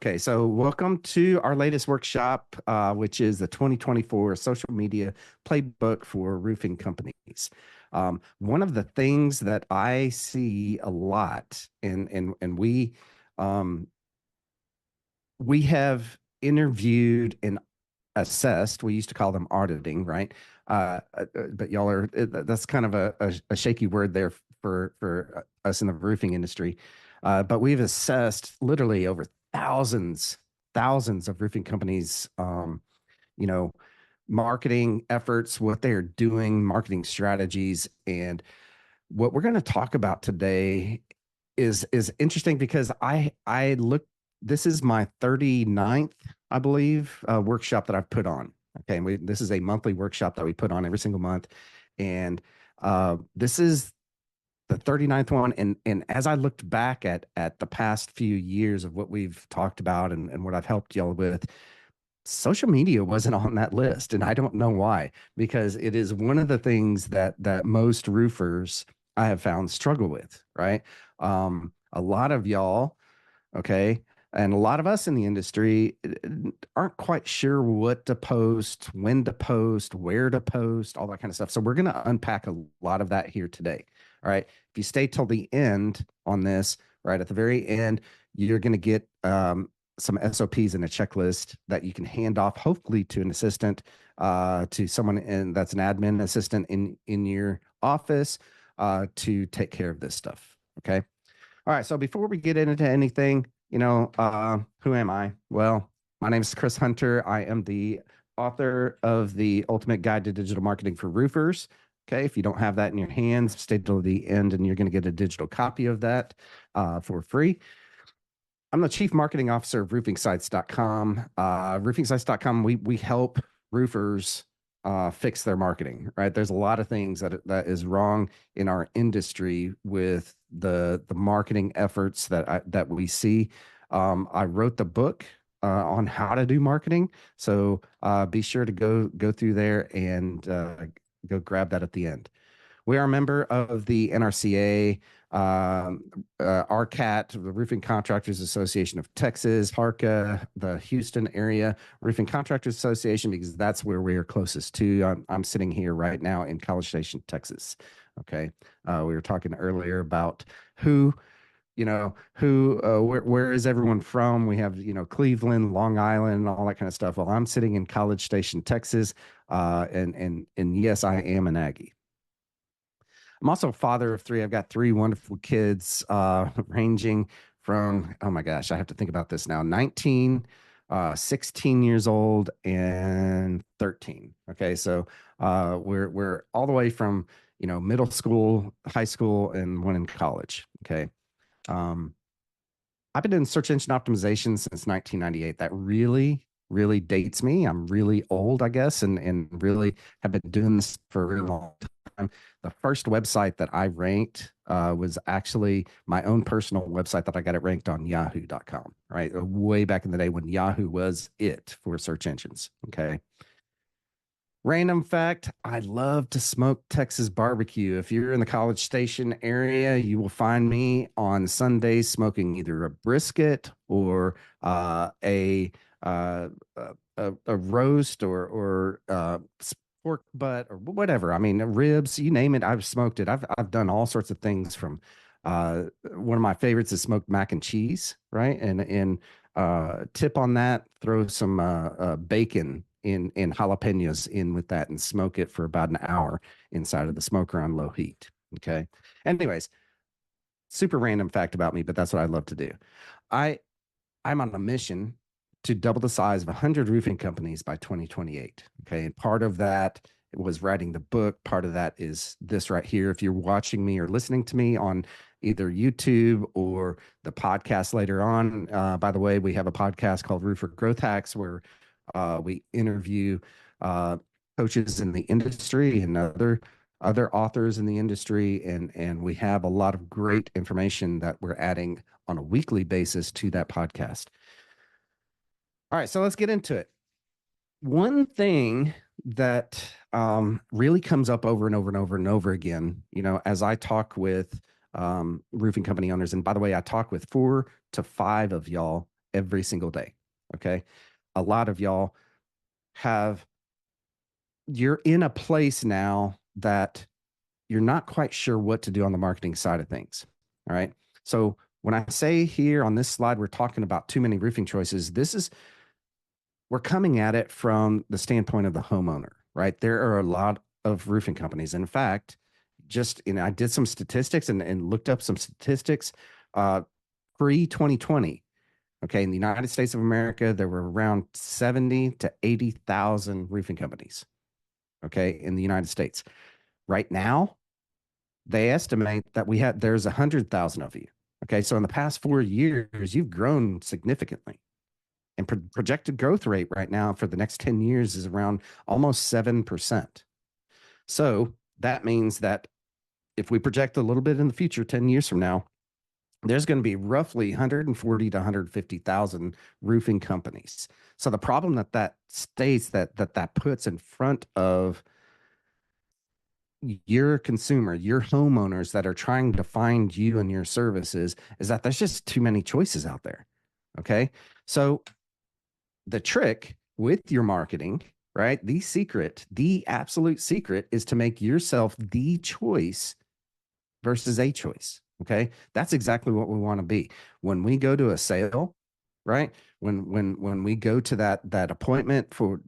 Okay, so welcome to our latest workshop, which is the 2024 Social Media Playbook for Roofing Companies. One of the things that I see a lot, and um, we have interviewed and assessed. We used to call them auditing, right? But y'all are that's kind of a shaky word there for us in the roofing industry. But we've assessed literally over thousands of roofing companies. You know, marketing efforts, what they're doing, marketing strategies, and what we're going to talk about today is interesting because I look. This is my 39th, I believe, workshop that I've put on. Okay, and this is a monthly workshop that we put on every single month, and this is the 39th one. And as I looked back at the past few years of what we've talked about and what I've helped y'all with, social media wasn't on that list, and I don't know why, because it is one of the things that most roofers I have found struggle with, right? A lot of y'all, okay, and a lot of us in the industry aren't quite sure what to post, when to post, where to post, all that kind of stuff. So we're going to unpack a lot of that here today. All right. If you stay till the end on this, right at the very end, you're going to get some SOPs and a checklist that you can hand off, hopefully to an assistant, to someone that's an admin assistant in your office, to take care of this stuff. Okay. All right. So before we get into anything, who am I? Well, my name is Chris Hunter. I am the author of the Ultimate Guide to Digital Marketing for Roofers. Okay. If you don't have that in your hands, stay till the end and you're going to get a digital copy of that for free. I'm the Chief Marketing Officer of roofingsites.com. Roofingsites.com, we help roofers fix their marketing, right? There's a lot of things that is wrong in our industry with the marketing efforts that we see. I wrote the book on how to do marketing, so be sure to go through there and go grab that at the end. We are a member of the NRCA, RCAT, the Roofing Contractors Association of Texas, HARCA, the Houston Area Roofing Contractors Association, because that's where we are closest to. I'm sitting here right now in College Station, Texas. Okay. We were talking earlier about where is everyone from? We have, Cleveland, Long Island, all that kind of stuff. Well, I'm sitting in College Station, Texas, and yes, I am an Aggie. I'm also a father of three. I've got three wonderful kids, ranging from, oh my gosh, I have to think about this now, 19, 16 years old, and 13. Okay, so we're all the way from, middle school, high school, and one in college. Okay. Um, I've been doing search engine optimization since 1998. That really dates me. I'm really old, I guess, and really have been doing this for a really long time. The first website that I ranked was actually my own personal website that I got it ranked on yahoo.com, right? Way back in the day when Yahoo was it for search engines. Okay. Random fact, I love to smoke Texas barbecue. If you're in the College Station area, you will find me on Sundays smoking either a brisket or uh, a roast or pork butt or whatever. I mean, ribs, you name it, I've smoked it. I've done all sorts of things from one of my favorites is smoked mac and cheese, right? And tip on that, throw some bacon in jalapenos in with that and smoke it for about an hour inside of the smoker on low heat. Okay. Anyways, super random fact about me, but that's what I love to do. I I'm on a mission to double the size of 100 roofing companies by 2028. Okay. And part of that was writing the book. Part of that is this right here. If you're watching me or listening to me on either YouTube or the podcast later on, by the way, we have a podcast called Roofer Growth Hacks where we interview uh, coaches in the industry and other authors in the industry, and we have a lot of great information that we're adding on a weekly basis to that podcast. All right, so let's get into it. One thing that really comes up over and over and over and over again, as I talk with roofing company owners, and by the way, I talk with 4 to 5 of y'all every single day. Okay. A lot of y'all have, you're in a place now that you're not quite sure what to do on the marketing side of things. All right. So when I say here on this slide, we're talking about too many roofing choices, we're coming at it from the standpoint of the homeowner, right? There are a lot of roofing companies. In fact, I did some statistics and looked up some statistics pre 2020. Okay. In the United States of America, there were around 70 to 80,000 roofing companies. Okay. In the United States. Right now, they estimate that there's 100,000 of you. Okay. So in the past 4 years, you've grown significantly. And projected growth rate right now for the next 10 years is around almost 7%. So that means that if we project a little bit in the future, 10 years from now, there's going to be roughly 140 to 150,000 roofing companies. So the problem that states that puts in front of your consumer, your homeowners that are trying to find you and your services is that there's just too many choices out there. Okay. So the trick with your marketing, right? The absolute secret is to make yourself the choice versus a choice. Okay. That's exactly what we want to be. When we go to a sale, right? When we go to that appointment for,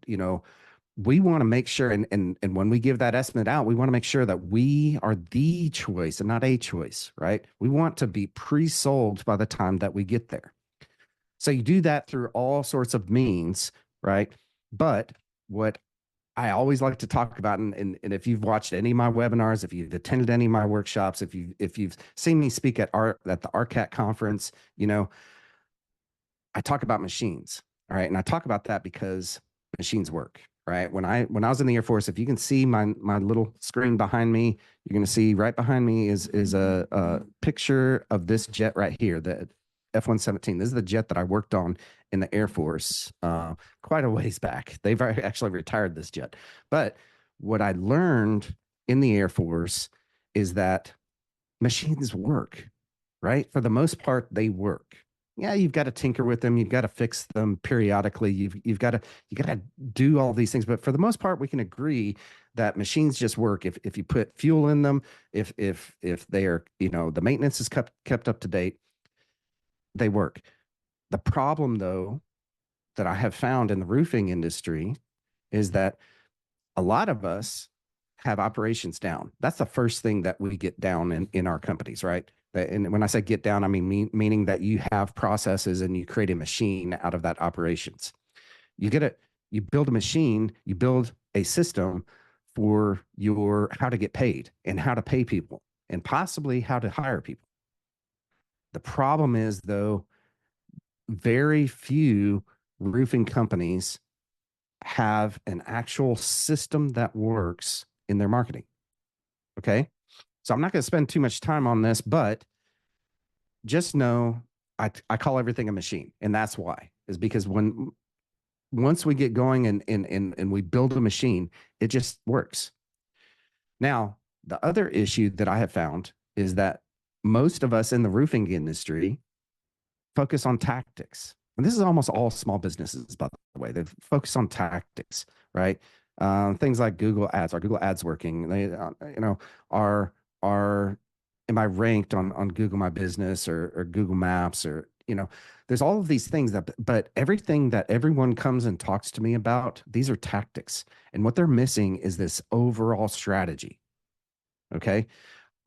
we want to make sure and when we give that estimate out, we want to make sure that we are the choice and not a choice, right? We want to be pre-sold by the time that we get there. So you do that through all sorts of means, right? But what I always like to talk about, and if you've watched any of my webinars, if you've attended any of my workshops, if you've seen me speak at the RCAT conference, I talk about machines. All right. And I talk about that because machines work. Right. When I was in the Air Force, if you can see my little screen behind me, you're going to see right behind me is a picture of this jet right here, the F-117. This is the jet that I worked on in the Air Force quite a ways back. They've actually retired this jet. But what I learned in the Air Force is that machines work, right? For the most part, they work. Yeah, you've got to tinker with them. You've got to fix them periodically. You got to do all these things. But for the most part, we can agree that machines just work if you put fuel in them, if they are, the maintenance is kept up to date, they work. The problem though that I have found in the roofing industry is that a lot of us have operations down. That's the first thing that we get down in our companies, right? And when I say get down, I meaning that you have processes and you create a machine out of that operations. You build a machine, you build a system for your how to get paid and how to pay people and possibly how to hire people. The problem is though, very few roofing companies have an actual system that works in their marketing. Okay. So I'm not going to spend too much time on this, but just know I call everything a machine. And that's why, is because once we get going and we build a machine, it just works. Now, the other issue that I have found is that most of us in the roofing industry focus on tactics. And this is almost all small businesses, by the way. They focus on tactics, right? Things like Google Ads. Are Google Ads working? They, are am I ranked on Google My Business or Google Maps or there's all of these things but everything that everyone comes and talks to me about, these are tactics, and what they're missing is this overall strategy. Okay,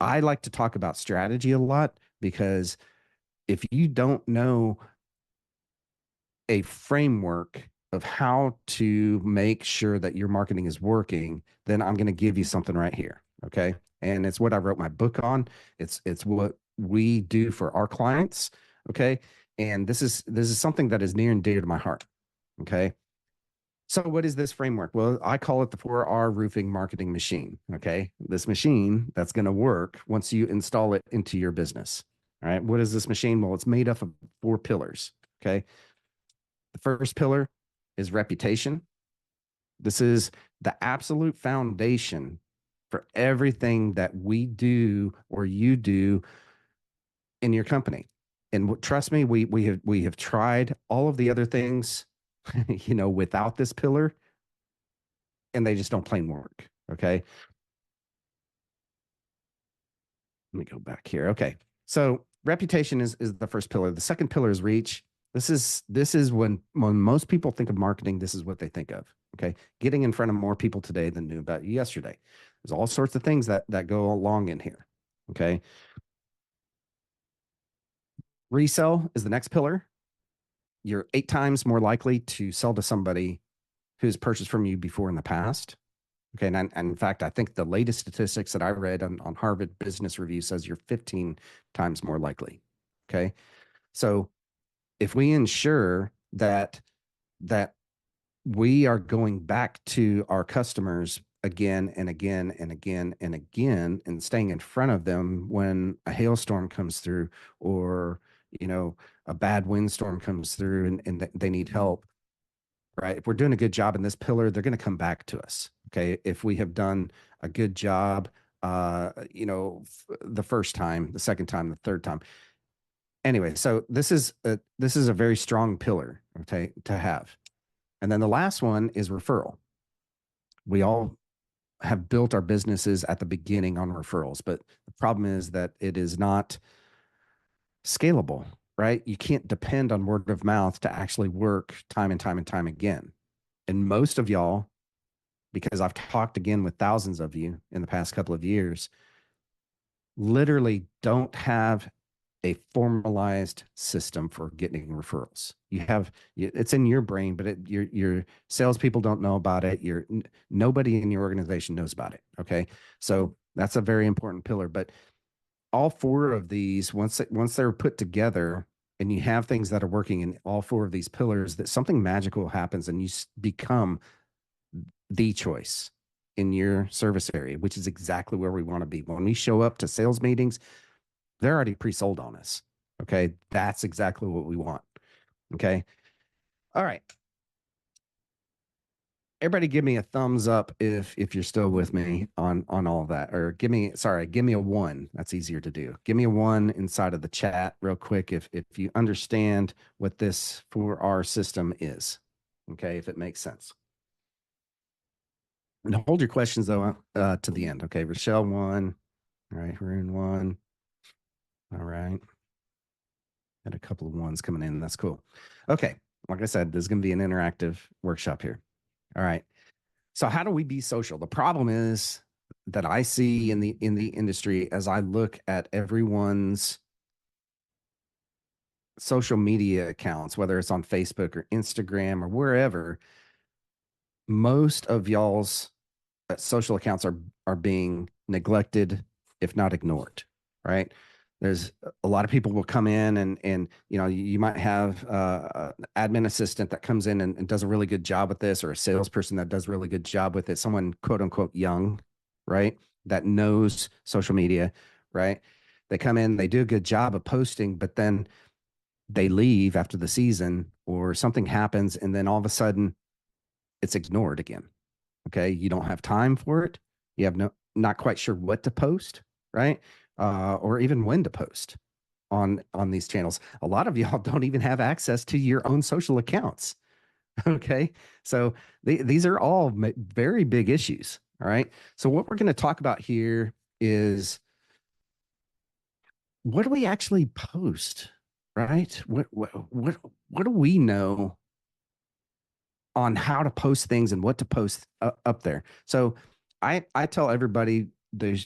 I like to talk about strategy a lot because if you don't know a framework of how to make sure that your marketing is working, then I'm going to give you something right here. Okay. And it's what I wrote my book on. It's what we do for our clients. Okay. And this is something that is near and dear to my heart. Okay. So what is this framework? Well, I call it the 4R roofing marketing machine. Okay. This machine that's going to work once you install it into your business. All right. What is this machine? Well, it's made up of 4 pillars. Okay. The first pillar is reputation. This is the absolute foundation for everything that we do or you do in your company. And trust me, we have tried all of the other things, without this pillar, and they just don't plain work. Okay. Let me go back here. Okay. So reputation is the first pillar. The second pillar is reach. This is when most people think of marketing, this is what they think of. Okay. Getting in front of more people today than knew about you yesterday. There's all sorts of things that go along in here. Okay. Resell is the next pillar. You're 8 times more likely to sell to somebody who's purchased from you before in the past. Okay. And in fact, I think the latest statistics that I read on Harvard Business Review says you're 15 times more likely. Okay. So if we ensure that we are going back to our customers again and again and again and again and staying in front of them when a hailstorm comes through, or a bad windstorm comes through, and they need help, right? If we're doing a good job in this pillar, they're going to come back to us. Okay. If we have done a good job, the first time, the second time, the third time. Anyway, so this is a very strong pillar, okay, to have. And then the last one is referral. We all have built our businesses at the beginning on referrals, but the problem is that it is not scalable, right? You can't depend on word of mouth to actually work time and time and time again. And most of y'all, because I've talked again with thousands of you in the past couple of years, literally don't have a formalized system for getting referrals. It's in your brain, but your salespeople don't know about it. Nobody in your organization knows about it. Okay. So that's a very important pillar, but all four of these, once they're put together and you have things that are working in all four of these pillars, that something magical happens and you become the choice in your service area, which is exactly where we want to be. When we show up to sales meetings, they're already pre-sold on us. Okay. That's exactly what we want. Okay. All right. Everybody give me a thumbs up if you're still with me on all of that, or give me a one. That's easier to do. Give me a one inside of the chat real quick if you understand what this for our system is. Okay. If it makes sense. And hold your questions though to the end. Okay. Rochelle one. All right. Haroon one. All right. Got a couple of ones coming in. That's cool. Okay. Like I said, there's going to be an interactive workshop here. All right. So how do we be social? The problem is that I see in the industry as I look at everyone's social media accounts, whether it's on Facebook or Instagram or wherever, most of y'all's social accounts are being neglected, if not ignored, right? There's a lot of people will come in and you might have an admin assistant that comes in and does a really good job with this, or a salesperson that does a really good job with it, someone quote unquote young, right? That knows social media, right? They come in, they do a good job of posting, but then they leave after the season or something happens, and then all of a sudden it's ignored again. Okay. You don't have time for it. You have not quite sure what to post, right? Or even when to post on these channels. A lot of y'all don't even have access to your own social accounts. Okay. So these are all very big issues. All right. So what we're going to talk about here is, what do we actually post, right? What do we know on how to post things and what to post up there? So I tell everybody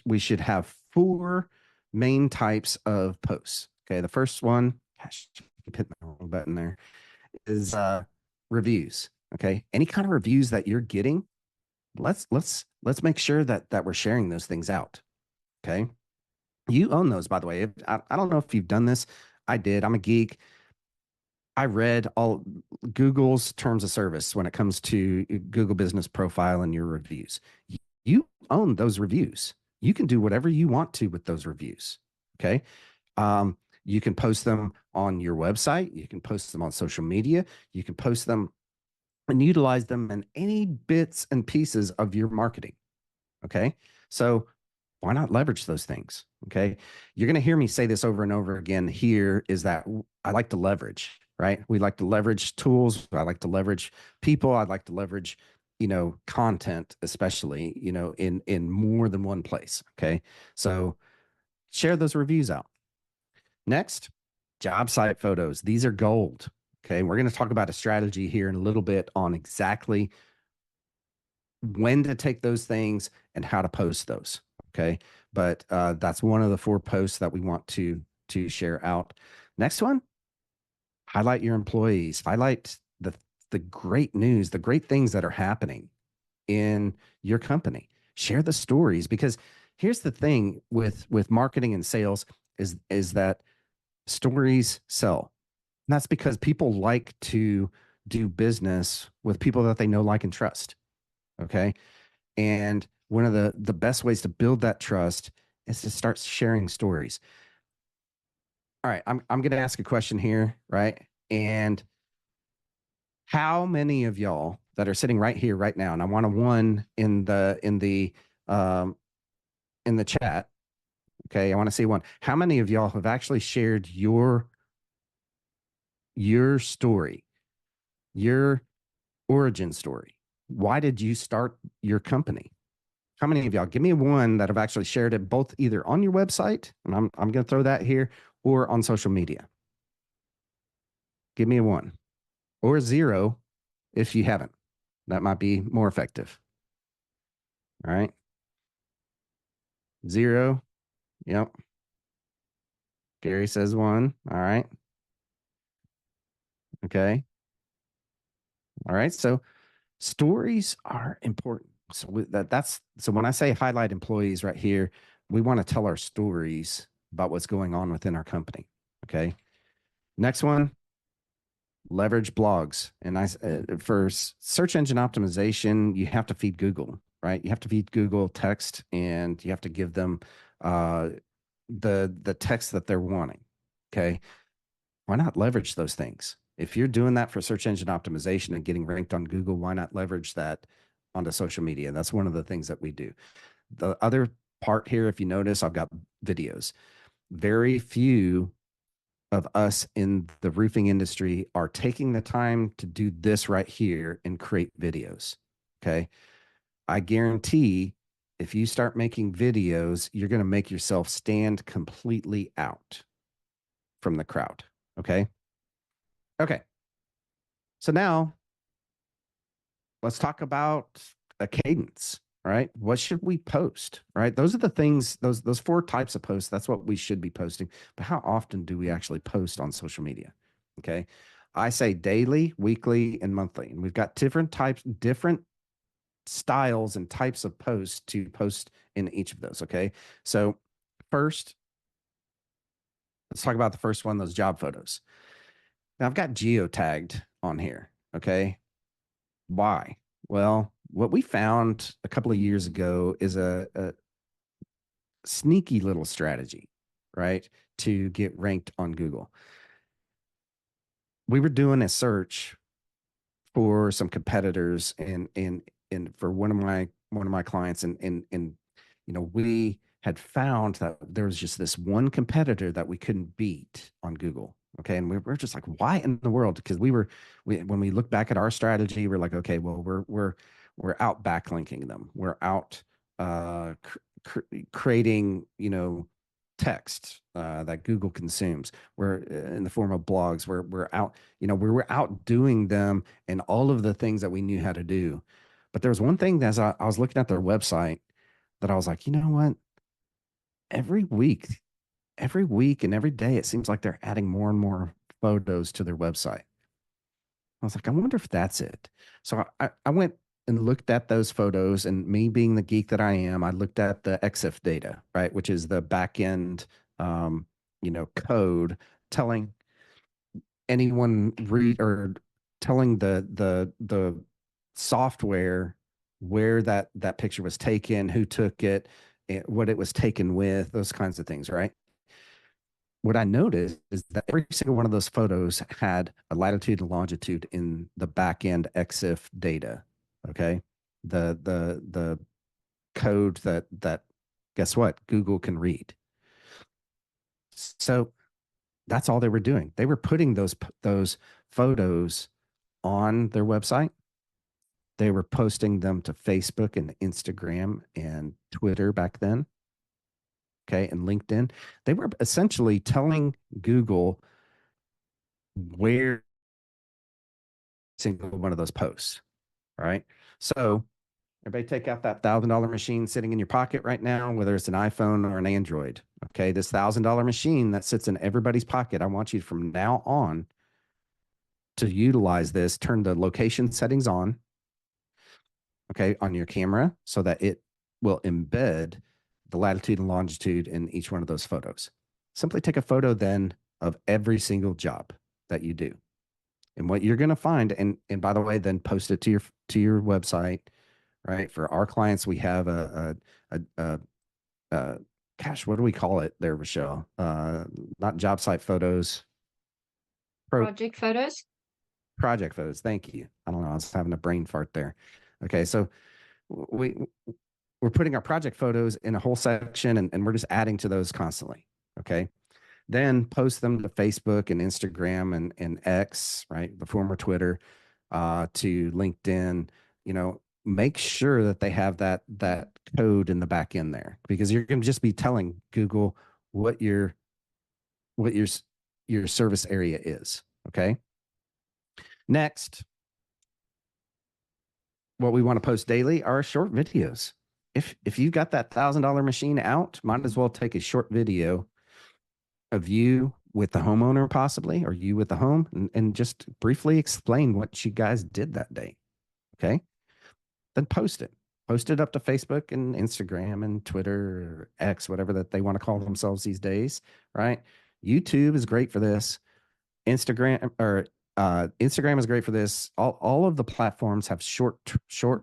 we should have 4 main types of posts. Okay. The first one, gosh, keep hitting the wrong button there, is reviews. Okay. Any kind of reviews that you're getting, let's make sure that we're sharing those things out. Okay. You own those, by the way. I don't know if you've done this. I did. I'm a geek. I read all Google's terms of service when it comes to Google Business Profile and your reviews. You own those reviews. You can do whatever you want to with those reviews. Okay. You can post them on your website. You can post them on social media. You can post them and utilize them in any bits and pieces of your marketing. Okay. So Why not leverage those things? Okay. You're going to hear me say this over and over again here is that I like to leverage, right? We like to leverage tools. I like to leverage people. I'd like to leverage, content, especially, in more than one place. Okay. So share those reviews out. Next, job site photos. These are gold. Okay. We're going to talk about a strategy here in a little bit on exactly when to take those things and how to post those. Okay. But that's one of the 4 posts that we want to share out. Next one, highlight your employees, highlight the great news, the great things that are happening in your company. Share the stories, because here's the thing with marketing and sales is that stories sell. And that's because people like to do business with people that they know, like, and trust. Okay. And one of the best ways to build that trust is to start sharing stories. All right, I'm going to ask a question here, right? And how many of y'all that are sitting right here right now, and I want a one um in the chat, okay? I want to see one. How many of y'all have actually shared your story, your origin story? Why did you start your company? How many of y'all? Give me one that have actually shared it both either on your website, and I'm going to throw that here, or on social media. Give me a one or a 0 if you haven't. That might be more effective. All right. 0. Yep. Gary says 1. All right. Okay. All right. So stories are important. So that's so when I say highlight employees right here, we want to tell our stories about what's going on within our company. Okay. Next one, leverage blogs. And for search engine optimization, you have to feed Google, right? You have to feed Google text, and you have to give them uh, the text that they're wanting. Okay. Why not leverage those things? If you're doing that for search engine optimization and getting ranked on Google, why not leverage that onto social media? That's one of the things that we do. The other part here, if you notice, I've got videos. Very few of us in the roofing industry are taking the time to do this right here and create videos. Okay. I guarantee if you start making videos, you're going to make yourself stand completely out from the crowd. Okay. Okay. So now let's talk about a cadence. All right. What should we post? All right. Those are the things, those 4 types of posts. That's what we should be posting. But how often do we actually post on social media? Okay. I say daily, weekly, and monthly. And we've got different types, different styles and types of posts to post in each of those. Okay. So first, let's talk about the first one, those job photos. Now I've got geotagged on here. Okay. Why? Well, what we found a couple of years ago is a sneaky little strategy, right, to get ranked on Google. We were doing a search for some competitors and for one of my clients, and we had found that there was just this one competitor that we couldn't beat on Google. Okay. And we were just like, why in the world? Because when we look back at our strategy, we're like, okay, well, we're out backlinking them. We're out creating, text that Google consumes. We're in the form of blogs. We're out, we were out doing them and all of the things that we knew how to do. But there was one thing that as I was looking at their website that I was like, you know what? Every week, every week and every day, it seems like they're adding more and more photos to their website. I was like, I wonder if that's it. So I went and looked at those photos, and me being the geek that I am, I looked at the EXIF data, right, which is the back end, code telling anyone read or telling the software where that picture was taken, who took it, what it was taken with, those kinds of things, right? What I noticed is that every single one of those photos had a latitude and longitude in the back end EXIF data. Okay. The code that Guess what? Google can read. So that's all they were doing. They were putting those photos on their website. They were posting them to Facebook and Instagram and Twitter back then. Okay. And LinkedIn. They were essentially telling Google where single one of those posts. Right. So everybody take out that $1,000 machine sitting in your pocket right now, whether it's an iPhone or an Android. Okay. This $1,000 machine that sits in everybody's pocket. I want you from now on to utilize this, turn the location settings on, okay, on your camera so that it will embed the latitude and longitude in each one of those photos. Simply take a photo then of every single job that you do. And what you're going to find, and by the way, then post it to your website, right? For our clients, we have a gosh, what do we call it there, Rochelle? Not job site photos, Project photos. project photos. Thank you. I don't know. I was having a brain fart there. Okay, so we we're putting our project photos in a whole section, and we're just adding to those constantly. Okay, then post them to Facebook and Instagram and X, right, the former Twitter, to LinkedIn. You know, make sure that they have that code in the back end there, because you're going to just be telling Google what what your service area is. Okay. Next, what we want to post daily are short videos. If you've got that $1,000 machine out, might as well take a short video of you with the homeowner possibly, or you with the home, and just briefly explain what you guys did that day. Okay. Then post it. Post it up to Facebook and Instagram and Twitter or X, whatever that they want to call themselves these days. Right. YouTube is great for this. Instagram is great for this. All of the platforms have short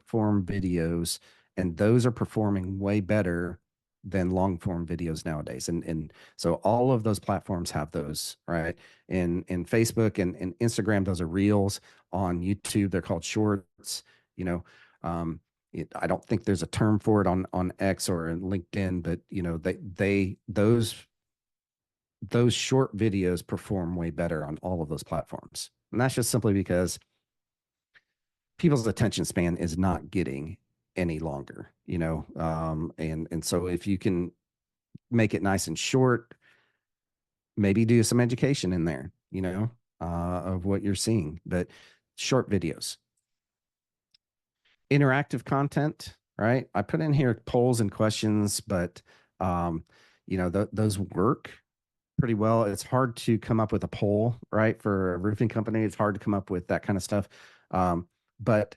form videos, and those are performing way better than long form videos nowadays. And so all of those platforms have those, right? In Facebook and Instagram, those are reels. On YouTube, they're called shorts. You know, I don't think there's a term for it on X or in LinkedIn, but you know, those short videos perform way better on all of those platforms. And that's just simply because people's attention span is not getting any longer, you know. And so if you can make it nice and short, maybe do some education in there, you know, of what you're seeing. But short videos, interactive content, right? I put in here polls and questions, but you know, those work pretty well. It's hard to come up with a poll, right? For a roofing company, it's hard to come up with that kind of stuff. But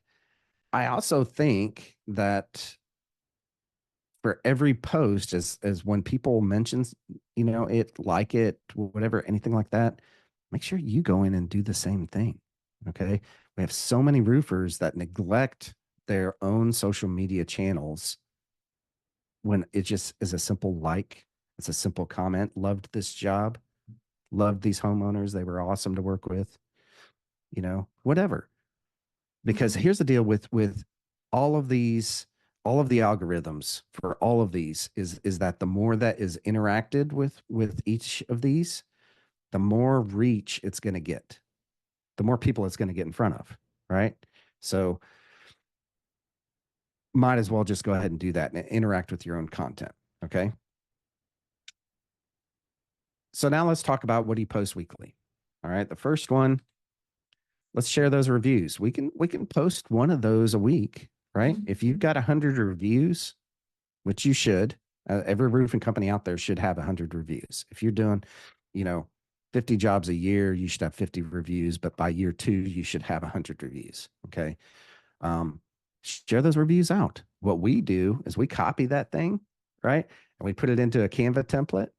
I also think that for every post, as when people mentions, you know, it, like it, whatever, anything like that, make sure you go in and do the same thing. Okay. We have so many roofers that neglect their own social media channels when it just is a simple like, it's a simple comment. Loved this job, loved these homeowners. They were awesome to work with, you know, whatever. Because here's the deal with all of these, all of the algorithms for all of these is that the more that is interacted with each of these, the more reach it's going to get, the more people it's going to get in front of, right? So might as well just go ahead and do that and interact with your own content. Okay. So now let's talk about what do you post weekly. All right. The first one, let's share those reviews. We can post one of those a week, right? If you've got 100 reviews, which you should, every roofing company out there should have 100 reviews. If you're doing, you know, 50 jobs a year, you should have 50 reviews, but by year 2, you should have 100 reviews. Okay. Share those reviews out. What we do is we copy that thing, right? And we put it into a Canva template,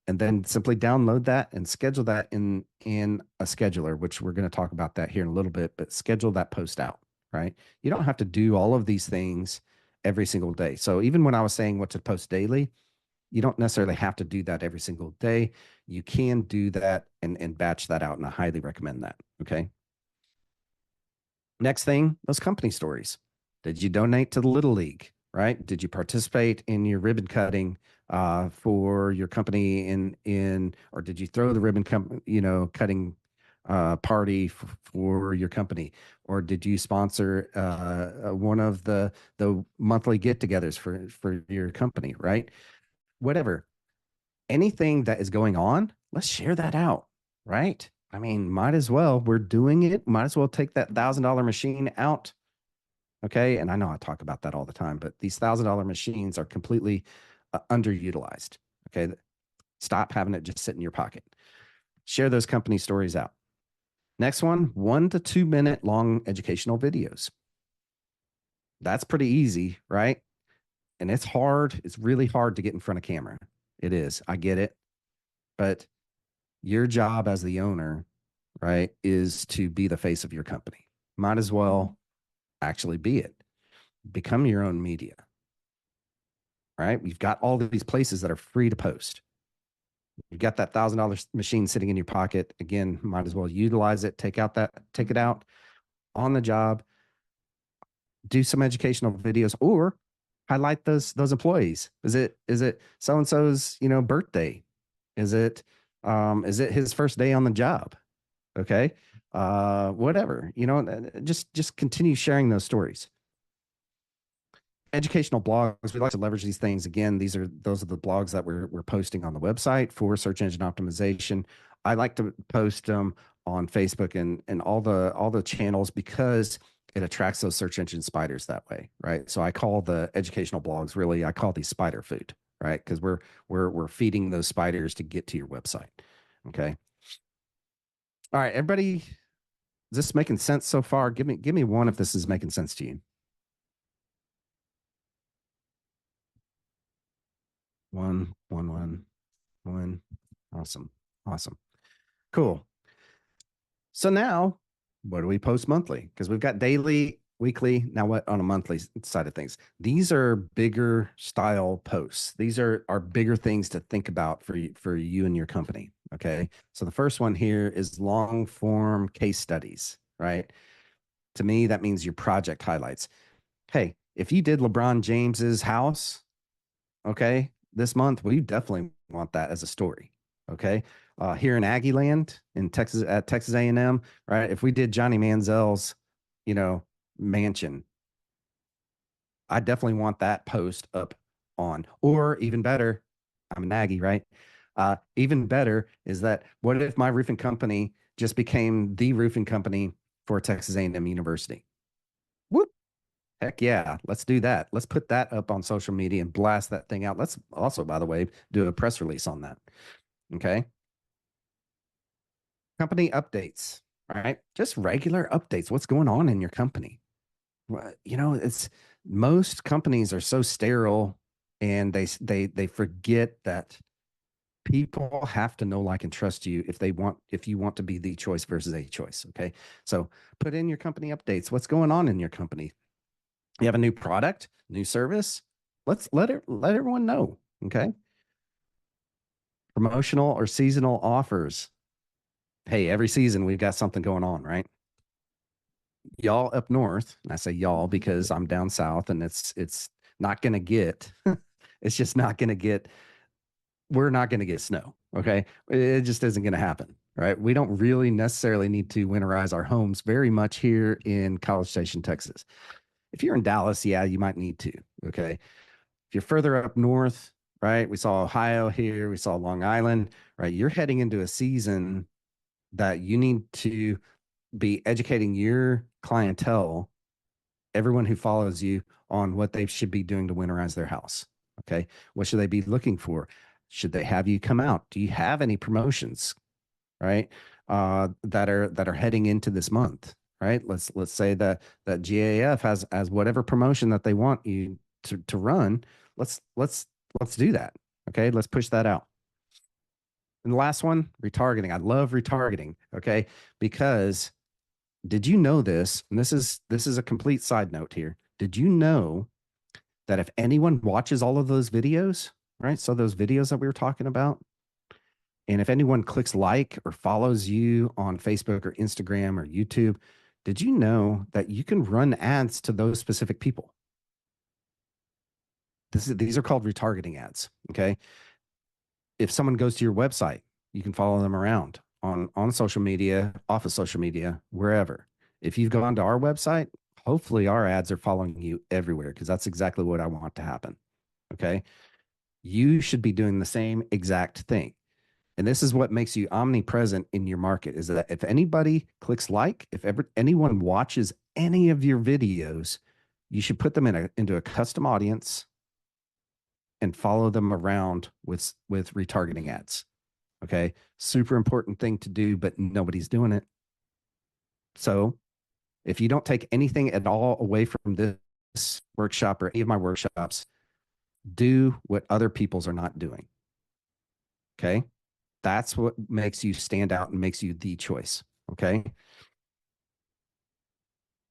and then simply download that and schedule that in a scheduler, which we're going to talk about that here in a little bit, but schedule that post out, right? You don't have to do all of these things every single day. So even when I was saying what to post daily, you don't necessarily have to do that every single day. You can do that and batch that out, and I highly recommend that. Okay. Next thing, those company stories. Did you donate to the Little League? right? Did you participate in your ribbon cutting for your company or did you throw the cutting party for your company, or did you sponsor one of the monthly get-togethers for your company, right? Whatever, anything that is going on, let's share that out, right? I mean, might as well. We're doing it. Might as well take that $1,000 machine out. Okay. And I know I talk about that all the time, but these $1,000 machines are completely underutilized. Okay. Stop having it just sit in your pocket. Share those company stories out. Next one, 1 to 2 minute long educational videos. That's pretty easy, right? And it's hard. It's really hard to get in front of camera. It is. I get it. But your job as the owner, right, is to be the face of your company. Might as well actually be it. Become your own media, right? You've got all of these places that are free to post. You've got that $1,000 machine sitting in your pocket. Again, might as well utilize it. Take it out on the job. Do some educational videos or highlight those employees. Is it so and so's birthday? Is it his first day on the job? Okay. Whatever, just continue sharing those stories. Educational blogs, we like to leverage these things. Again, those are the blogs that we're posting on the website for search engine optimization. I like to post them on Facebook and all the channels because it attracts those search engine spiders that way, right? So I call the educational blogs, really, I call these spider food, right? Because we're feeding those spiders to get to your website. Okay. All right, everybody, is this making sense so far? Give me one if this is making sense to you. One. Awesome. Awesome. Cool. So now, what do we post monthly? Because we've got daily, weekly. Now, what on a monthly side of things? These are bigger style posts. These are bigger things to think about for you and your company. Okay. So the first one here is long form case studies, right? To me, that means your project highlights. Hey, if you did LeBron James's house, okay, this month, we definitely want that as a story. Okay. Here in Aggie land in Texas at Texas A&M, right? If we did Johnny Manziel's, you know, mansion, I definitely want that post up on, or even better, I'm an Aggie, right? Even better is that what if my roofing company just became the roofing company for Texas A&M University? Whoop. Heck yeah, let's do that. Let's put that up on social media and blast that thing out. Let's also, by the way, do a press release on that. Okay. Company updates, right? Just regular updates. What's going on in your company? Well, it's most companies are so sterile and they forget that people have to know, like, and trust you if you want to be the choice versus a choice. Okay. So put in your company updates. What's going on in your company? You have a new product, new service. Let's let everyone know. Okay. Promotional or seasonal offers. Hey, every season we've got something going on, right? Y'all up north, and I say y'all because I'm down south, and it's not going to get, it's just not going to get, we're not going to get snow. Okay. It just isn't going to happen. Right. We don't really necessarily need to winterize our homes very much here in College Station, Texas. If you're in Dallas, yeah, you might need to. Okay. If you're further up north, right, we saw Ohio here, we saw Long Island, right? You're heading into a season that you need to be educating your clientele, everyone who follows you, on what they should be doing to winterize their house. Okay. What should they be looking for? Should they have you come out? Do you have any promotions, right? That are heading into this month, right? Let's say that GAF has whatever promotion that they want you to run. Let's do that. Okay. Let's push that out. And the last one, retargeting. I love retargeting. Okay. Because did you know this? And this is a complete side note here. Did you know that if anyone watches all of those videos, right? So those videos that we were talking about, and if anyone clicks like or follows you on Facebook or Instagram or YouTube, did you know that you can run ads to those specific people? these are called retargeting ads. Okay. If someone goes to your website, you can follow them around on social media, off of social media, wherever. If you've gone to our website, hopefully our ads are following you everywhere because that's exactly what I want to happen. Okay. You should be doing the same exact thing. And this is what makes you omnipresent in your market is that if anybody clicks like, if ever anyone watches any of your videos, you should put them into a custom audience and follow them around with retargeting ads. Okay. Super important thing to do, but nobody's doing it. So if you don't take anything at all away from this workshop or any of my workshops, do what other people's are not doing. Okay. That's what makes you stand out and makes you the choice. Okay.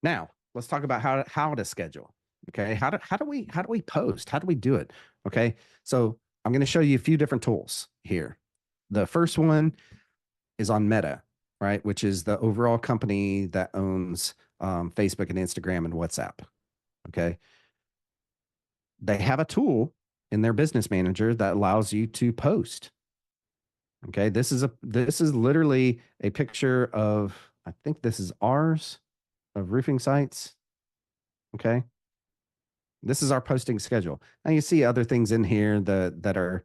Now let's talk about how to schedule. Okay. How do we post? How do we do it? Okay. So I'm going to show you a few different tools here. The first one is on Meta, right? Which is the overall company that owns Facebook and Instagram and WhatsApp. Okay. They have a tool in their business manager that allows you to post. Okay. This is literally a picture of, I think this is ours of roofing sites. Okay. This is our posting schedule. Now you see other things in here that are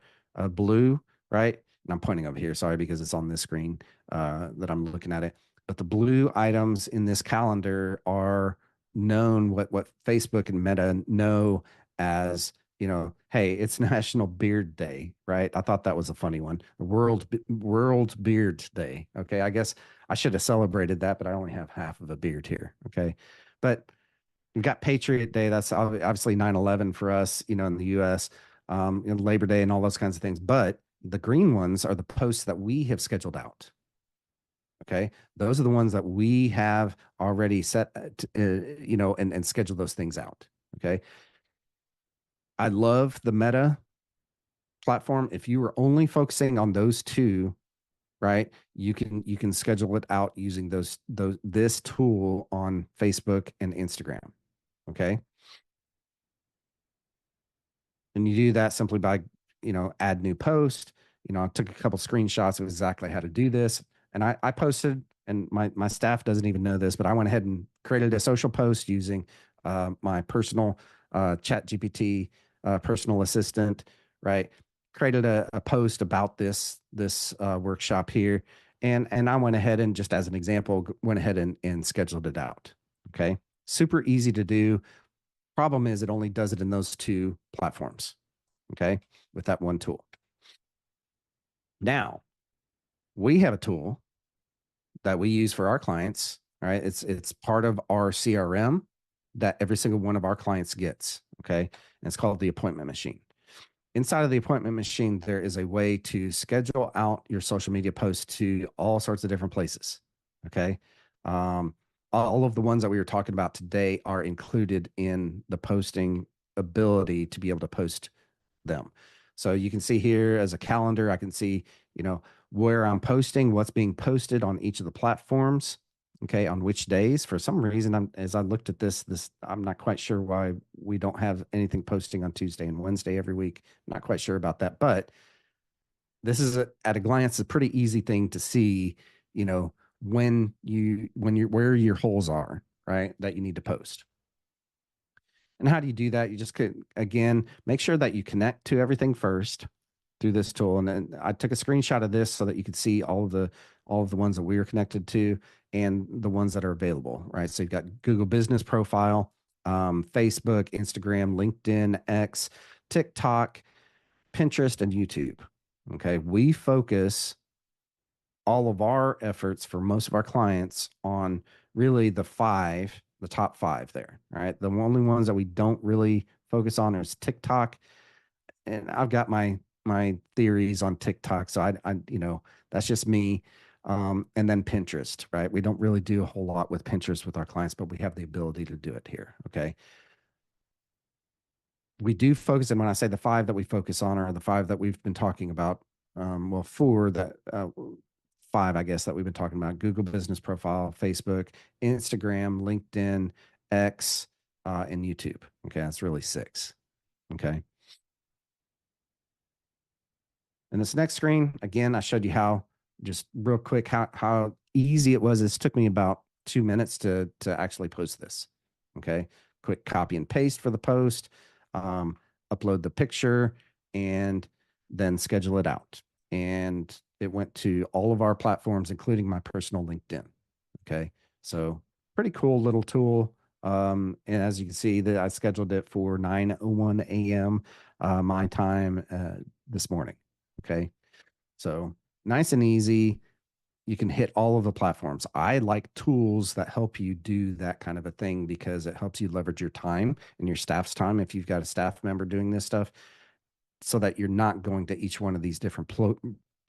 blue, right? And I'm pointing over here, sorry, because it's on this screen that I'm looking at it. But the blue items in this calendar are known what Facebook and Meta know as, hey, it's National Beard Day, right? I thought that was a funny one. World Beard Day. Okay, I guess I should have celebrated that, but I only have half of a beard here. Okay, but we've got Patriot Day. That's obviously 9/11 for us, in the US, Labor Day and all those kinds of things. But the green ones are the posts that we have scheduled out. Okay. Those are the ones that we have already set, and schedule those things out. Okay. I love the Meta platform. If you were only focusing on those two, right, you can schedule it out using this tool on Facebook and Instagram. Okay. And you do that simply by, add new post. I took a couple screenshots of exactly how to do this. And I posted, and my staff doesn't even know this, but I went ahead and created a social post using my personal chat GPT personal assistant, right? Created a post about this workshop here. And I went ahead and just as an example, went ahead and scheduled it out. Okay. Super easy to do. Problem is, it only does it in those two platforms. Okay. With that one tool. Now, we have a tool that we use for our clients. All right. It's part of our CRM that every single one of our clients gets. Okay. And it's called the appointment machine. Inside of the appointment machine, there is a way to schedule out your social media posts to all sorts of different places. Okay. All of the ones that we were talking about today are included in the posting ability to be able to post them. So you can see here as a calendar, I can see, where I'm posting, what's being posted on each of the platforms. Okay. On which days. For some reason, as I looked at this, I'm not quite sure why we don't have anything posting on Tuesday and Wednesday every week. I'm not quite sure about that, but this is at a glance, a pretty easy thing to see, where your holes are, right? That you need to post. And how do you do that? You just could, again, make sure that you connect to everything first through this tool. And then I took a screenshot of this so that you could see all of the ones that we are connected to and the ones that are available, right? So you've got Google Business Profile, Facebook, Instagram, LinkedIn, X, TikTok, Pinterest, and YouTube. Okay. We focus all of our efforts for most of our clients on really the top five there. All right. The only ones that we don't really focus on is TikTok. And I've got my theories on TikTok. So I that's just me. And then Pinterest, right? We don't really do a whole lot with Pinterest with our clients, but we have the ability to do it here. Okay. We do focus, and when I say the five that we focus on are the five that we've been talking about. Four that five, I guess, that we've been talking about: Google Business Profile, Facebook, Instagram, LinkedIn, X, and YouTube. Okay, that's really six. Okay. And this next screen, again, I showed you how, just real quick, how easy it was. This took me about 2 minutes to actually post this. Okay. Quick copy and paste for the post, um, upload the picture, and then schedule it out. And it went to all of our platforms, including my personal LinkedIn. Okay. So pretty cool little tool. And as you can see, that I scheduled it for 9:01 a.m. My time this morning. Okay. So nice and easy. You can hit all of the platforms. I like tools that help you do that kind of a thing because it helps you leverage your time and your staff's time if you've got a staff member doing this stuff, so that you're not going to each one of these different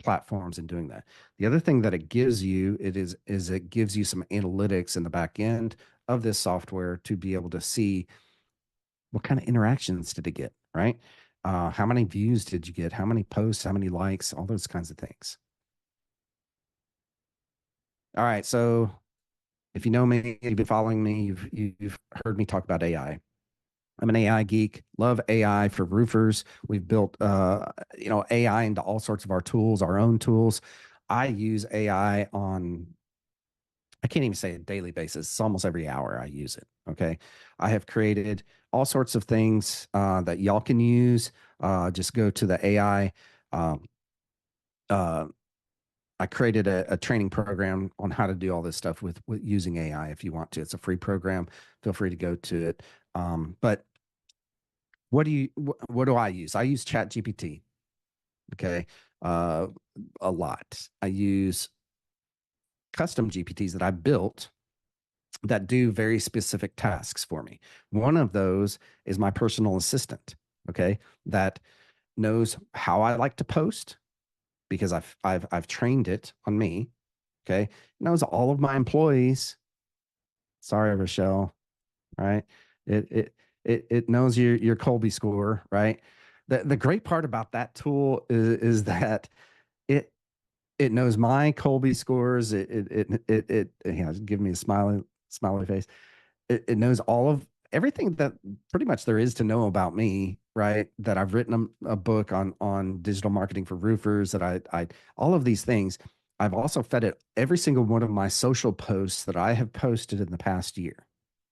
platforms and doing that. The other thing that it gives you, is it gives you some analytics in the back end of this software to be able to see what kind of interactions did it get, right? How many views did you get? How many posts? How many likes? All those kinds of things. All right. So if you know me, you've been following me, you've heard me talk about AI. I'm an AI geek, love AI for roofers. We've built AI into all sorts of our tools, our own tools. I use AI on, I can't even say a daily basis. It's almost every hour I use it. Okay. I have created all sorts of things that y'all can use. Just go to the AI. Um, uh, I created a training program on how to do all this stuff with using AI if you want to. It's a free program. Feel free to go to it. But what do I use? I use Chat GPT. Okay. Uh, a lot. I use custom GPTs that I built that do very specific tasks for me. One of those is my personal assistant. Okay. That knows how I like to post because I've trained it on me. Okay. It knows all of my employees. Sorry, Rochelle. Right. It knows your Colby score. Right. The great part about that tool is that it it knows my Colby scores. Yeah, give me a smiley face. It knows all of everything that pretty much there is to know about me, right? That I've written a book on digital marketing for roofers, that I all of these things. I've also fed it every single one of my social posts that I have posted in the past year.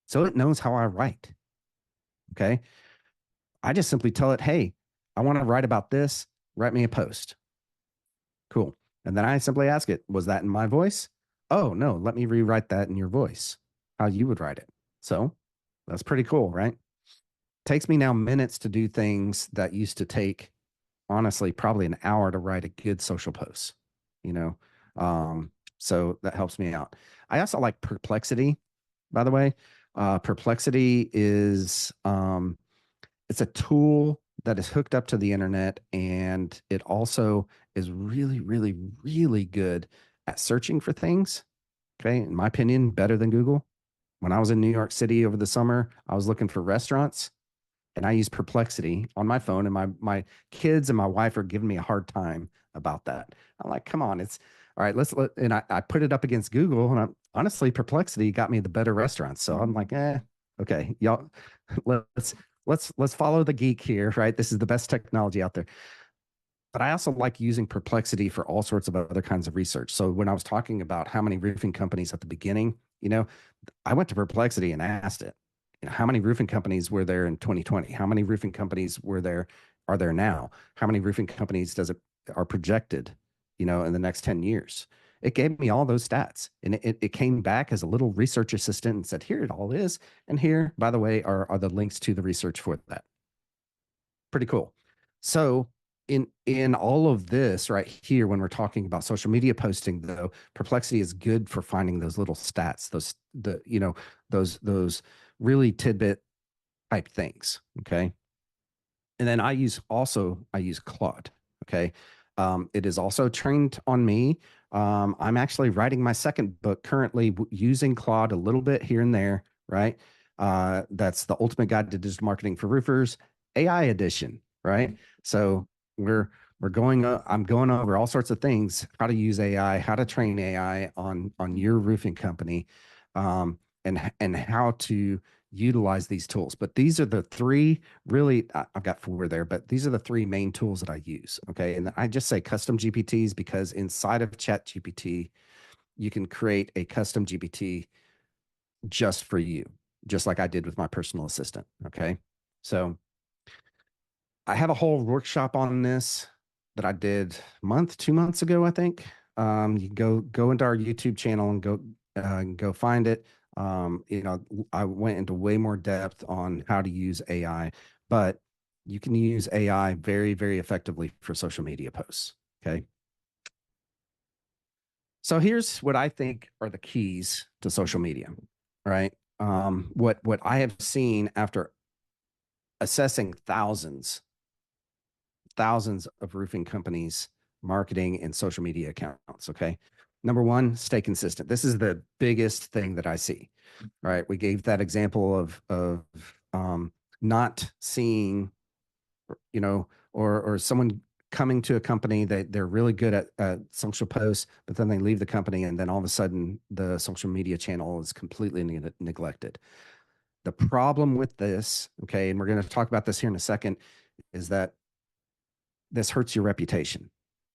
So it knows how I write. Okay. I just simply tell it, hey, I want to write about this. Write me a post. Cool. And then I simply ask it, was that in my voice? Oh, no, let me rewrite that in your voice, how you would write it. So that's pretty cool, right? Takes me now minutes to do things that used to take, honestly, probably an hour to write a good social post, you know? So that helps me out. I also like Perplexity, by the way. Perplexity is, it's a tool that is hooked up to the internet, and it also is really, really, really good at searching for things. Okay. In my opinion, better than Google. When I was in New York City over the summer, I was looking for restaurants and I used Perplexity on my phone, and my kids and my wife are giving me a hard time about that. I'm like, come on, it's all right. And I put it up against Google, and honestly, Perplexity got me the better restaurants. So I'm like, okay, y'all, let's let's follow the geek here, right? This is the best technology out there. But I also like using Perplexity for all sorts of other kinds of research. So when I was talking about how many roofing companies at the beginning, I went to Perplexity and asked it, how many roofing companies were there in 2020? How many roofing companies are there now? How many roofing companies are projected, in the next 10 years? It gave me all those stats, and it came back as a little research assistant and said, here it all is. And here, by the way, are the links to the research for that. Pretty cool. So in all of this right here, when we're talking about social media posting, though, Perplexity is good for finding those little stats, those really tidbit type things. Okay. And then I use Claude. Okay. It is also trained on me. I'm actually writing my second book currently using Claude a little bit here and there, right? That's the Ultimate Guide to Digital Marketing for Roofers, AI edition, right? So I'm going over all sorts of things, how to use AI, how to train AI on your roofing company, and how to utilize these tools. But these are the three really, I've got four there, but these are the three main tools that I use. Okay. And I just say custom GPTs because inside of Chat GPT, you can create a custom GPT just for you, just like I did with my personal assistant. Okay. So I have a whole workshop on this that I did a month, 2 months ago, I think. You can go into our YouTube channel and go find it. I went into way more depth on how to use AI, but you can use AI very, very effectively for social media posts. Okay. So here's what I think are the keys to social media, right? What I have seen after assessing thousands of roofing companies, marketing, and social media accounts. Okay. Number one, stay consistent. This is the biggest thing that I see. Right. We gave that example of not seeing, or someone coming to a company that they're really good at social posts, but then they leave the company and then all of a sudden the social media channel is completely neglected. The problem with this, okay, and we're going to talk about this here in a second, is that this hurts your reputation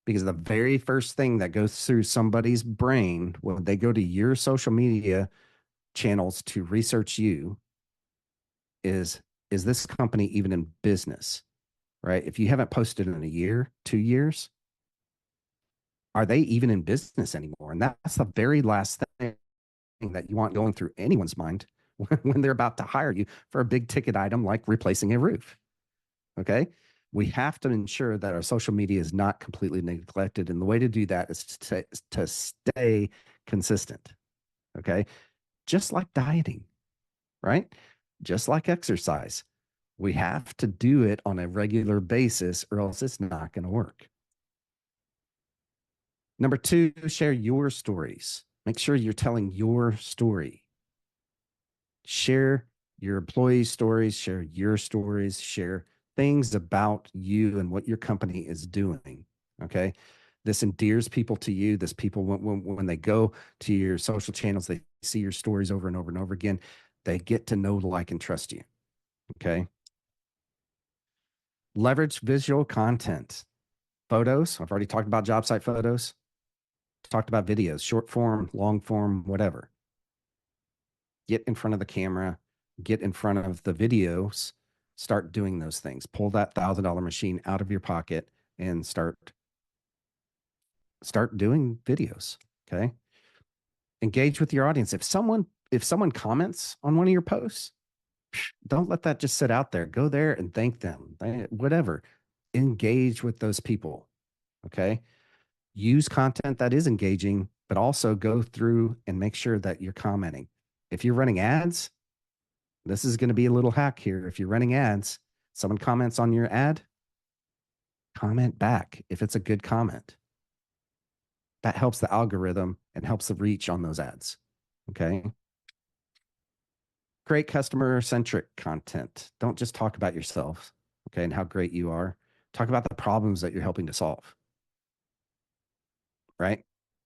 because the very first thing that goes through somebody's brain when they go to your social media channels to research you is this company even in business, right? If you haven't posted in a year, 2 years, are they even in business anymore? And that's the very last thing that you want going through anyone's mind when they're about to hire you for a big ticket item like replacing a roof. Okay. We have to ensure that our social media is not completely neglected. And the way to do that is to stay consistent. Okay. Just like dieting, right? Just like exercise. We have to do it on a regular basis or else it's not going to work. Number two, share your stories. Make sure you're telling your story. Share your employees' stories, share your stories, share things about you and what your company is doing. Okay. This endears people to you. This people, when they go to your social channels, they see your stories over and over and over again. They get to know, like, and trust you. Okay. Leverage visual content. Photos. I've already talked about job site photos, talked about videos, short form, long form, whatever. Get in front of the camera, get in front of the videos, start doing those things. Pull that $1,000 machine out of your pocket and start doing videos. Okay. Engage with your audience. If someone comments on one of your posts, don't let that just sit out there. Go there and thank them. Whatever. Engage with those people. Okay. Use content that is engaging, but also go through and make sure that you're commenting. If you're running ads, this is going to be a little hack here. If you're running ads, someone comments on your ad, comment back if it's a good comment. That helps the algorithm and helps the reach on those ads. Okay. Create customer centric content. Don't just talk about yourself, okay, and how great you are. Talk about the problems that you're helping to solve. Right?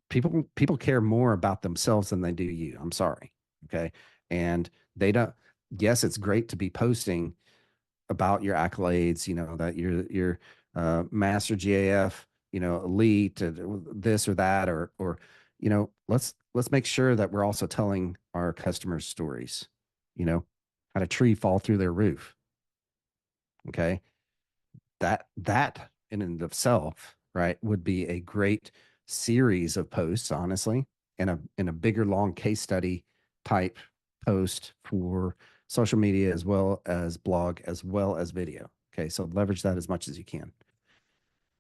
People care more about themselves than they do you. I'm sorry. Okay. And they don't, yes, it's great to be posting about your accolades, that you're master GAF, elite, this or that, or let's make sure that we're also telling our customers stories. Had a tree fall through their roof. Okay. That in and of itself, right, would be a great series of posts, honestly, and a bigger long case study type post for social media as well as blog as well as video. Okay, so leverage that as much as you can. And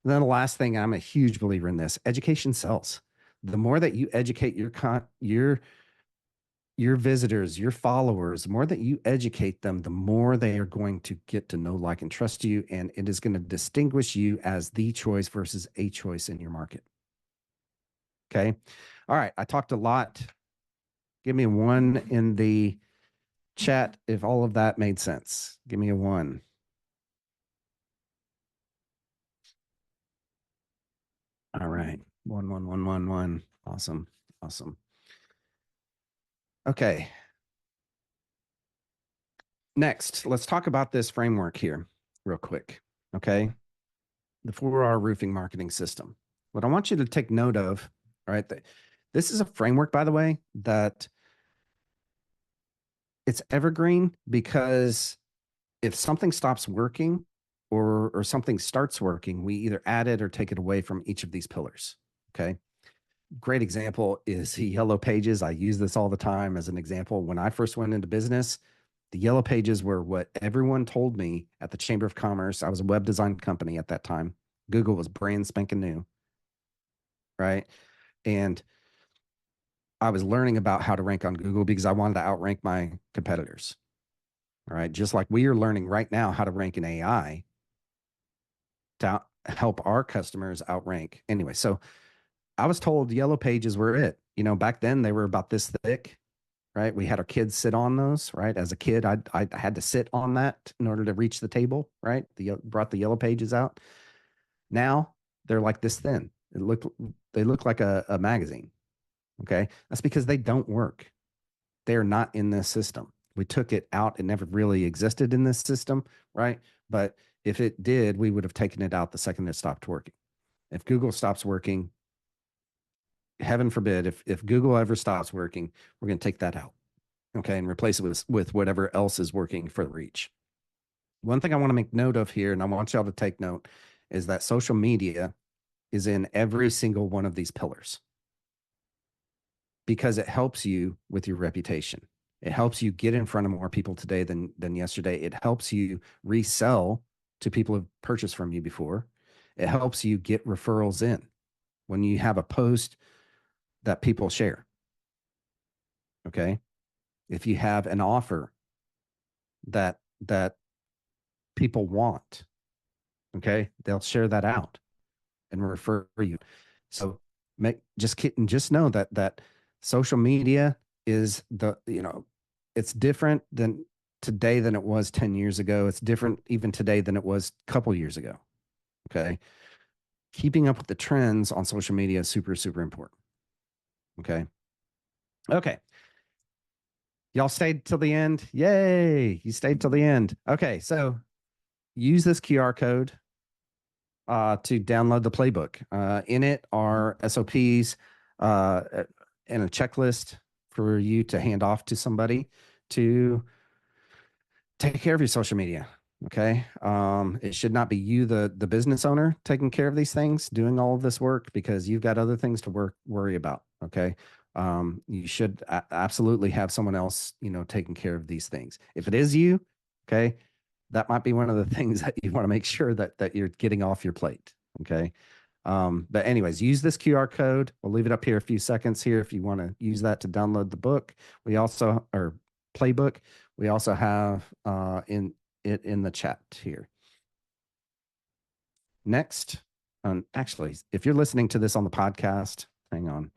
then the last thing, I'm a huge believer in this: education sells. The more that you educate your visitors, your followers, the more that you educate them, the more they are going to get to know, like, and trust you. And it is going to distinguish you as the choice versus a choice in your market. Okay. All right. I talked a lot. Give me a one in the chat if all of that made sense. Give me a one. All right. One, one, one, one, one. Awesome. Awesome. Okay. Next, let's talk about this framework here real quick. Okay. The 4R roofing marketing system. What I want you to take note of, all right, this is a framework, by the way, that it's evergreen because if something stops working or something starts working, we either add it or take it away from each of these pillars. Okay. Great example is the yellow pages. I use this all the time as an example. When I first went into business, the yellow pages were what everyone told me at the Chamber of Commerce. I was a web design company at that time. Google was brand spanking new, right? And I was learning about how to rank on Google because I wanted to outrank my competitors. All right. Just like we are learning right now how to rank in AI to help our customers outrank. Anyway, so I was told yellow pages were it. Back then they were about this thick, right? We had our kids sit on those, right? As a kid, I had to sit on that in order to reach the table, right? Brought the yellow pages out. Now they're like this thin. They look like a magazine. Okay. That's because they don't work. They are not in this system. We took it out. It never really existed in this system, right? But if it did, we would have taken it out the second it stopped working. If Google stops working, heaven forbid, if Google ever stops working, we're going to take that out, okay, and replace it with whatever else is working for the reach. One thing I want to make note of here, and I want y'all to take note, is that social media is in every single one of these pillars because it helps you with your reputation. It helps you get in front of more people today than yesterday. It helps you resell to people who've purchased from you before. It helps you get referrals in when you have a post that people share. Okay. If you have an offer that people want, okay, they'll share that out and refer you. So just know that social media is it's different than today than it was 10 years ago. It's different even today than it was a couple years ago. Okay. Keeping up with the trends on social media is super, super important. Okay. Okay. Y'all stayed till the end. Yay. You stayed till the end. Okay. So use this QR code to download the playbook. In it are SOPs and a checklist for you to hand off to somebody to take care of your social media. Okay. It should not be you, the business owner, taking care of these things, doing all of this work because you've got other things to worry about. Okay. You should absolutely have someone else, taking care of these things. If it is you, okay, that might be one of the things that you want to make sure that you're getting off your plate. Okay. But anyways, use this QR code. We'll leave it up here a few seconds here if you want to use that to download the book. Or playbook. We also have in the chat here. Next, actually, if you're listening to this on the podcast, hang on,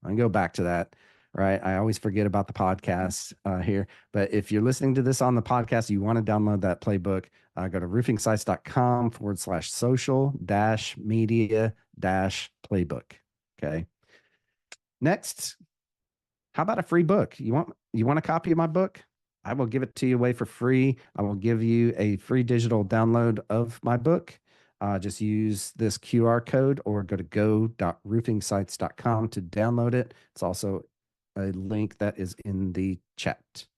I can go back to that. Right, I always forget about the podcast here. But if you're listening to this on the podcast, you want to download that playbook, go to roofingsites.com/social-media-playbook. Okay. Next, how about a free book? You want a copy of my book? I will give it to you away for free. I will give you a free digital download of my book. Just use this QR code or go to go.roofingsites.com to download it. It's also a link that is in the chat.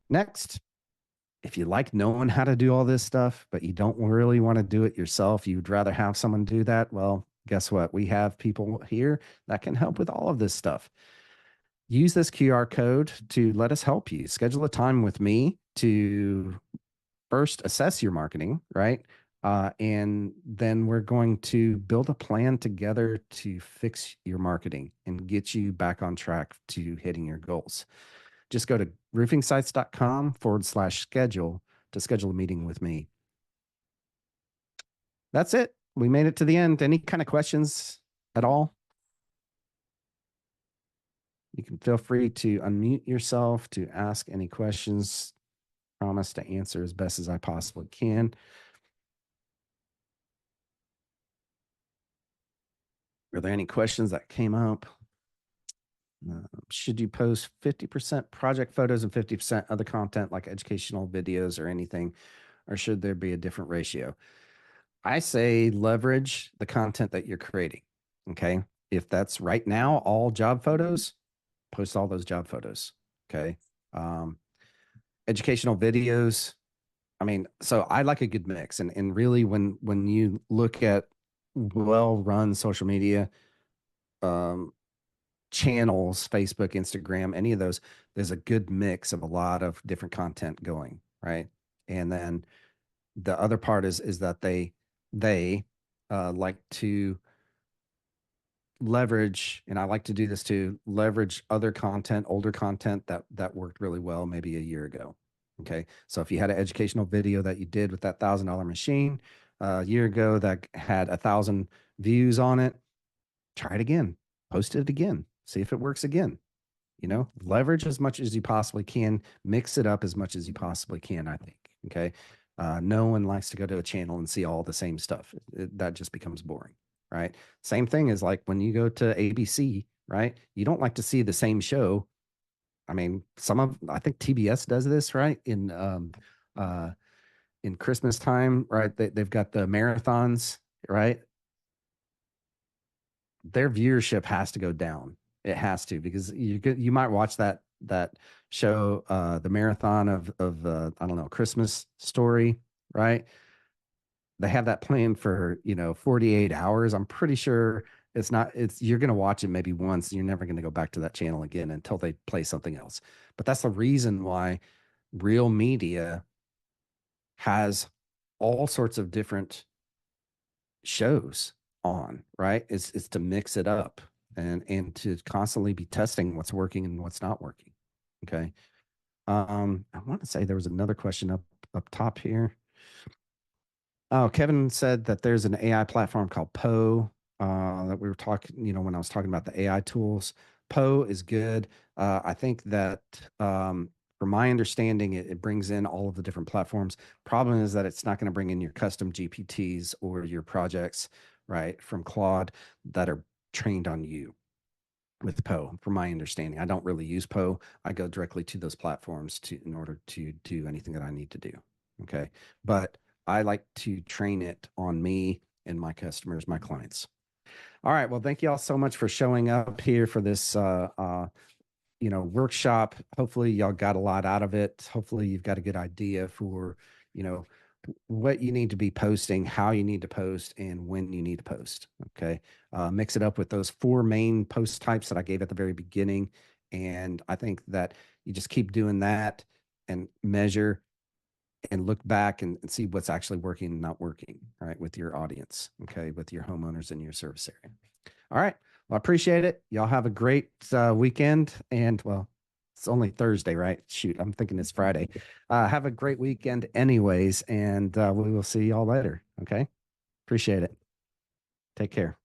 Next, if you like knowing how to do all this stuff, but you don't really want to do it yourself, you'd rather have someone do that, well, guess what? We have people here that can help with all of this stuff. Use this QR code to let us help you. Schedule a time with me to first assess your marketing, right? And then we're going to build a plan together to fix your marketing and get you back on track to hitting your goals. Just go to roofingsites.com/schedule to schedule a meeting with me. That's it. We made it to the end. Any kind of questions at all? You can feel free to unmute yourself to ask any questions. Promise to answer as best as I possibly can. Are there any questions that came up? Should you post 50% project photos and 50% other content like educational videos or anything, or should there be a different ratio? I say leverage the content that you're creating. Okay. If that's right now all job photos, post all those job photos. Okay. Um, Educational videos. I mean, so I like a good mix. And really when you look at well-run social media, um, channels, Facebook, Instagram, any of those, there's a good mix of a lot of different content going, right? And then the other part is that they like to leverage, and I like to do this too, leverage other content, older content that worked really well maybe a year ago. Okay. So if you had an educational video that you did with that $1,000 machine a year ago that had 1,000 views on it, try it again, post it again, see if it works again. Leverage as much as you possibly can, mix it up as much as you possibly can, I think. Okay. No one likes to go to a channel and see all the same stuff. That just becomes boring, right? Same thing as like when you go to ABC, right? You don't like to see the same show. I mean, I think TBS does this, right? Uh, in Christmas time, right? They've got the marathons, right? Their viewership has to go down. It has to because you might watch that show, the marathon of I don't know, Christmas Story, right? They have that planned for 48 hours. I'm pretty sure it's you're gonna watch it maybe once. You're never gonna go back to that channel again until they play something else. But that's the reason why real media has all sorts of different shows on, right? Is to mix it up and to constantly be testing what's working and what's not working. Okay. I want to say there was another question up top here. Oh, Kevin said that there's an AI platform called Poe, that we were talking, when I was talking about the AI tools. Poe is good. I think that, from my understanding, it brings in all of the different platforms. Problem is that it's not going to bring in your custom GPTs or your projects, right, from Claude that are trained on you with Poe, from my understanding. I don't really use Poe. I go directly to those platforms in order to do anything that I need to do. Okay. But I like to train it on me and my customers, my clients. All right. Well, thank you all so much for showing up here for this workshop. Hopefully y'all got a lot out of it. Hopefully you've got a good idea for, you know, what you need to be posting, how you need to post, and when you need to post. Okay. Mix it up with those 4 main post types that I gave at the very beginning. And I think that you just keep doing that and measure and look back and see what's actually working and not working, right, with your audience, okay, with your homeowners in your service area. All right. Well, I appreciate it. Y'all have a great weekend. And well, it's only Thursday, right? Shoot, I'm thinking it's Friday. Have a great weekend, anyways. And we will see y'all later. Okay. Appreciate it. Take care.